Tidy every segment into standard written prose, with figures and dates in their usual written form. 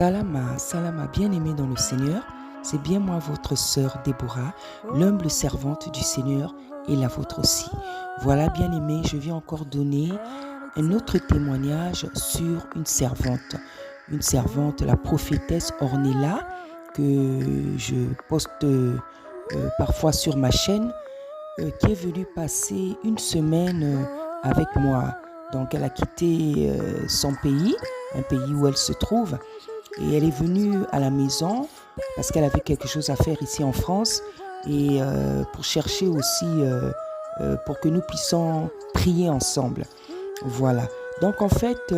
Salama, Salama, bien-aimé dans le Seigneur, c'est bien moi votre sœur Déborah, l'humble servante du Seigneur et la vôtre aussi. Voilà, bien-aimé, je viens encore donner un autre témoignage sur une servante, la prophétesse Ornella, que je poste parfois sur ma chaîne, qui est venue passer une semaine avec moi. Donc elle a quitté son pays, un pays où elle se trouve, et elle est venue à la maison parce qu'elle avait quelque chose à faire ici en France et pour chercher aussi pour que nous puissions prier ensemble. Voilà. Donc en fait,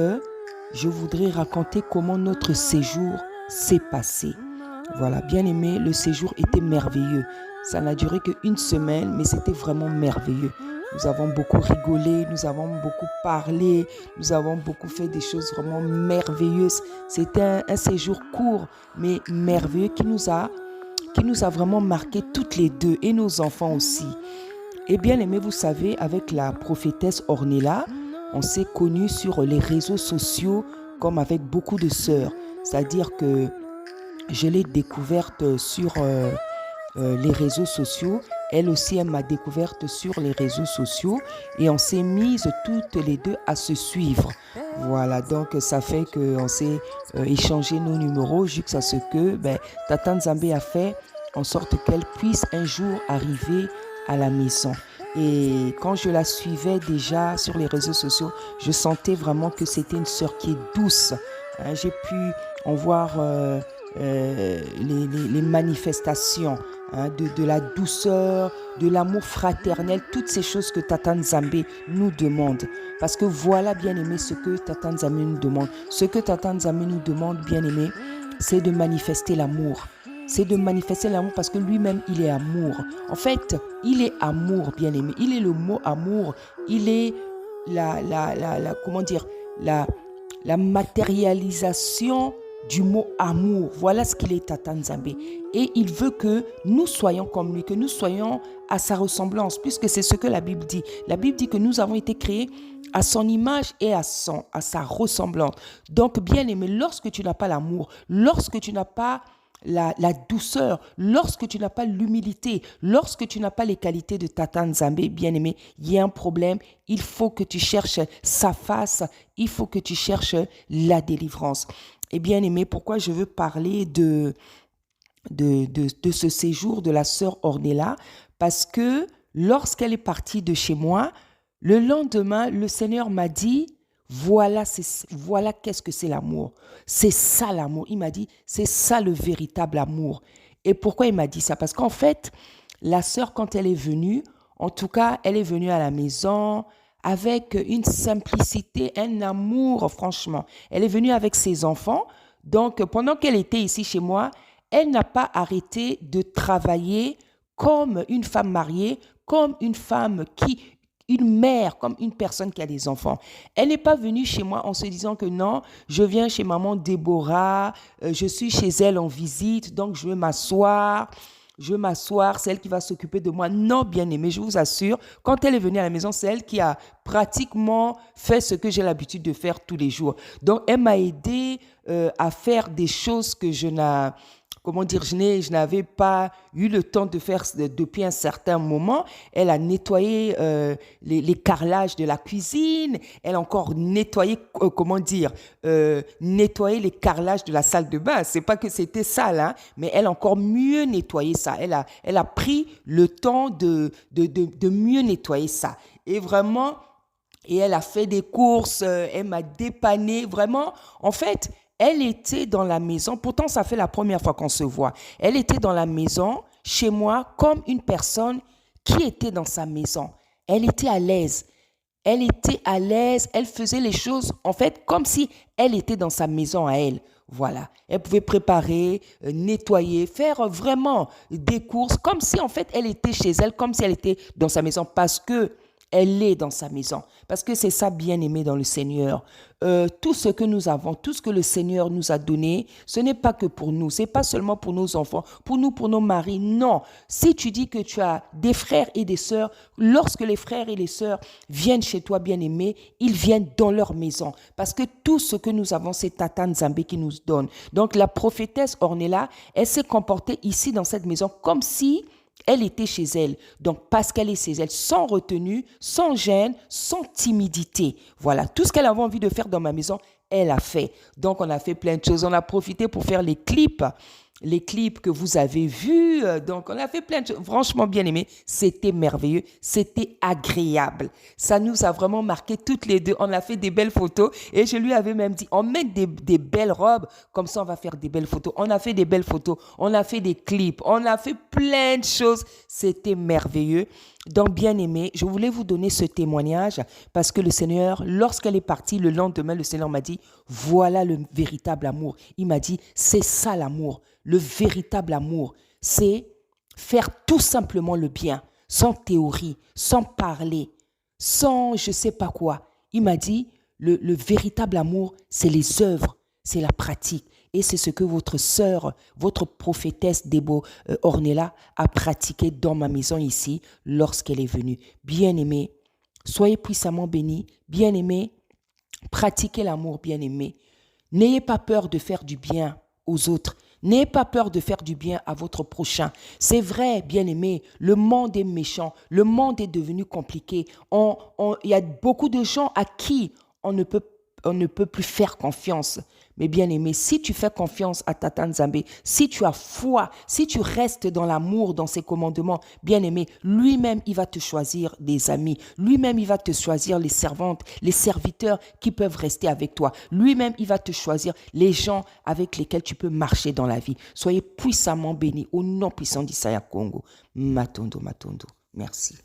je voudrais raconter comment notre séjour s'est passé. Voilà, bien aimé, le séjour était merveilleux. Ça n'a duré qu'une semaine, mais c'était vraiment merveilleux. Nous avons beaucoup rigolé, nous avons beaucoup parlé, nous avons beaucoup fait des choses vraiment merveilleuses. C'était un séjour court, mais merveilleux qui nous a vraiment marqué toutes les deux et nos enfants aussi. Et bien aimé, vous savez, avec la prophétesse Ornella, on s'est connus sur les réseaux sociaux comme avec beaucoup de sœurs. C'est-à-dire que je l'ai découverte sur les réseaux sociaux. Elle aussi, elle m'a découverte sur les réseaux sociaux et on s'est mises toutes les deux à se suivre. Voilà, donc ça fait qu'on s'est échangé nos numéros jusqu'à ce que Tata Nzambe a fait en sorte qu'elle puisse un jour arriver à la maison. Et quand je la suivais déjà sur les réseaux sociaux, je sentais vraiment que c'était une sœur qui est douce. Hein, j'ai pu en voir les manifestations de la douceur, de l'amour fraternel, toutes ces choses que Tata Nzambe nous demande. Parce que voilà, bien-aimé, ce que Tata Nzambe nous demande. Ce que Tata Nzambe nous demande, bien-aimé, c'est de manifester l'amour. C'est de manifester l'amour parce que lui-même, il est amour. En fait, il est amour, bien-aimé. Il est le mot amour. Il est la matérialisation du mot amour. Voilà ce qu'il est, Tata Nzambe. Et il veut que nous soyons comme lui, que nous soyons à sa ressemblance, puisque c'est ce que la Bible dit. La Bible dit que nous avons été créés à son image et à sa ressemblance. Donc, bien aimé, lorsque tu n'as pas l'amour, lorsque tu n'as pas la douceur, lorsque tu n'as pas l'humilité, lorsque tu n'as pas les qualités de Tata Nzambe, bien-aimé, il y a un problème. Il faut que tu cherches sa face, il faut que tu cherches la délivrance. Et bien-aimé, pourquoi je veux parler de ce séjour de la sœur Ornella? Parce que lorsqu'elle est partie de chez moi, le lendemain, le Seigneur m'a dit, voilà qu'est-ce que c'est l'amour. C'est ça l'amour. Il m'a dit, c'est ça le véritable amour. Et pourquoi il m'a dit ça? Parce qu'en fait, la sœur, quand elle est venue, en tout cas, elle est venue à la maison avec une simplicité, un amour, franchement. Elle est venue avec ses enfants. Donc, pendant qu'elle était ici chez moi, elle n'a pas arrêté de travailler comme une femme mariée, comme une mère, comme une personne qui a des enfants. Elle n'est pas venue chez moi en se disant que non, je viens chez maman Déborah, je suis chez elle en visite, donc je veux m'asseoir, c'est elle qui va s'occuper de moi. Non, bien-aimé, je vous assure, quand elle est venue à la maison, c'est elle qui a pratiquement fait ce que j'ai l'habitude de faire tous les jours. Donc, elle m'a aidé à faire des choses que je n'avais pas eu le temps de faire depuis un certain moment. Elle a nettoyé les carrelages de la cuisine. Elle a encore nettoyé, nettoyé les carrelages de la salle de bain. C'est pas que c'était sale, hein, mais elle a encore mieux nettoyé ça. Elle a pris le temps de mieux nettoyer ça. Et vraiment, et elle a fait des courses, elle m'a dépanné. Vraiment, en fait, elle était dans la maison, pourtant ça fait la première fois qu'on se voit. Elle était dans la maison, chez moi, comme une personne qui était dans sa maison. Elle était à l'aise. Elle était à l'aise, elle faisait les choses, en fait, comme si elle était dans sa maison à elle. Voilà. Elle pouvait préparer, nettoyer, faire vraiment des courses, comme si, en fait, elle était chez elle, comme si elle était dans sa maison. Parce que elle est dans sa maison. Parce que c'est ça, bien-aimé dans le Seigneur. Tout ce que nous avons, tout ce que le Seigneur nous a donné, ce n'est pas que pour nous, c'est pas seulement pour nos enfants, pour nous, pour nos maris, non. Si tu dis que tu as des frères et des sœurs, lorsque les frères et les sœurs viennent chez toi, bien-aimé, ils viennent dans leur maison. Parce que tout ce que nous avons, c'est Tata Nzambe qui nous donne. Donc la prophétesse Ornella, elle s'est comportée ici dans cette maison comme si elle était chez elle. Donc, parce qu'elle est chez elle, sans retenue, sans gêne, sans timidité. Voilà, tout ce qu'elle avait envie de faire dans ma maison, elle a fait. Donc, on a fait plein de choses. On a profité pour faire les clips que vous avez vus. Donc, on a fait plein de choses. Franchement, bien aimé, c'était merveilleux, c'était agréable. Ça nous a vraiment marqué toutes les deux. On a fait des belles photos et je lui avais même dit, on met des belles robes, comme ça on va faire des belles photos. On a fait des belles photos, on a fait des clips, on a fait plein de choses. C'était merveilleux. Donc, bien aimé, je voulais vous donner ce témoignage parce que le Seigneur, lorsqu'elle est partie, le lendemain, le Seigneur m'a dit, voilà le véritable amour. Il m'a dit, c'est ça l'amour. Le véritable amour, c'est faire tout simplement le bien, sans théorie, sans parler, sans je ne sais pas quoi. Il m'a dit, le véritable amour, c'est les œuvres, c'est la pratique. Et c'est ce que votre sœur, votre prophétesse Ornella a pratiqué dans ma maison ici lorsqu'elle est venue. Bien-aimés, soyez puissamment bénis. Bien-aimés, pratiquez l'amour, bien-aimés. N'ayez pas peur de faire du bien aux autres. N'ayez pas peur de faire du bien à votre prochain. C'est vrai, bien-aimé, le monde est méchant, le monde est devenu compliqué. Il y a beaucoup de gens à qui on ne peut plus faire confiance. Mais bien-aimé, si tu fais confiance à Tata Nzambe, si tu as foi, si tu restes dans l'amour, dans ses commandements, bien-aimé, lui-même, il va te choisir des amis. Lui-même, il va te choisir les servantes, les serviteurs qui peuvent rester avec toi. Lui-même, il va te choisir les gens avec lesquels tu peux marcher dans la vie. Soyez puissamment bénis au nom puissant d'Issaïa Congo. Matondo, Matondo. Merci.